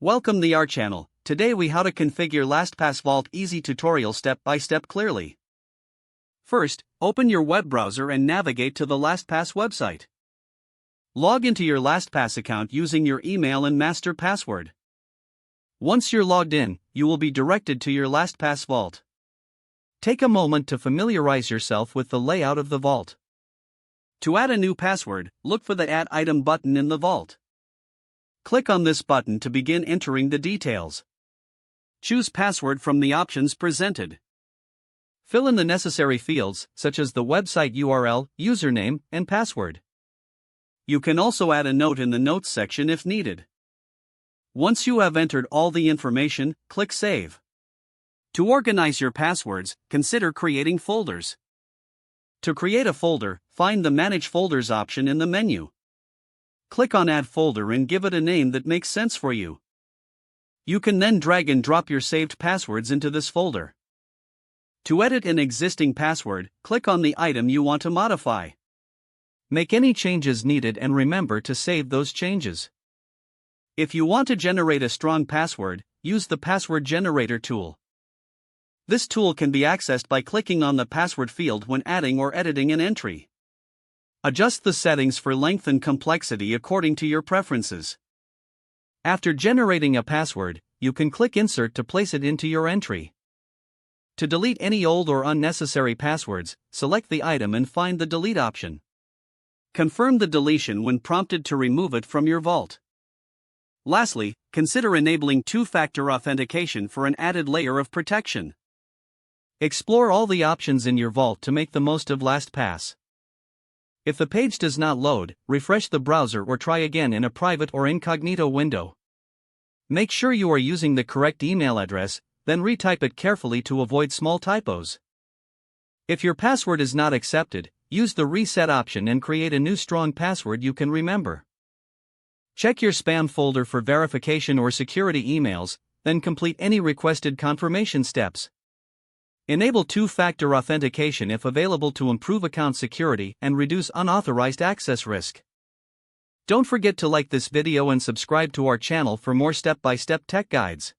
Welcome to our channel. Today we how to configure LastPass Vault easy tutorial step by step clearly. First, open your web browser and navigate to the LastPass website. Log into your LastPass account using your email and master password. Once you're logged in, you will be directed to your LastPass Vault. Take a moment to familiarize yourself with the layout of the vault. To add a new password, look for the Add Item button in the vault. Click on this button to begin entering the details. Choose password from the options presented. Fill in the necessary fields, such as the website URL, username, and password. You can also add a note in the notes section if needed. Once you have entered all the information, click Save. To organize your passwords, consider creating folders. To create a folder, find the Manage Folders option in the menu. Click on Add Folder and give it a name that makes sense for you. You can then drag and drop your saved passwords into this folder. To edit an existing password, click on the item you want to modify. Make any changes needed and remember to save those changes. If you want to generate a strong password, use the Password Generator tool. This tool can be accessed by clicking on the password field when adding or editing an entry. Adjust the settings for length and complexity according to your preferences. After generating a password, you can click Insert to place it into your entry. To delete any old or unnecessary passwords, select the item and find the Delete option. Confirm the deletion when prompted to remove it from your vault. Lastly, consider enabling two-factor authentication for an added layer of protection. Explore all the options in your vault to make the most of LastPass. If the page does not load, refresh the browser or try again in a private or incognito window. Make sure you are using the correct email address, then retype it carefully to avoid small typos. If your password is not accepted, use the Reset option and create a new strong password you can remember. Check your spam folder for verification or security emails, then complete any requested confirmation steps. Enable two-factor authentication if available to improve account security and reduce unauthorized access risk. Don't forget to like this video and subscribe to our channel for more step-by-step tech guides.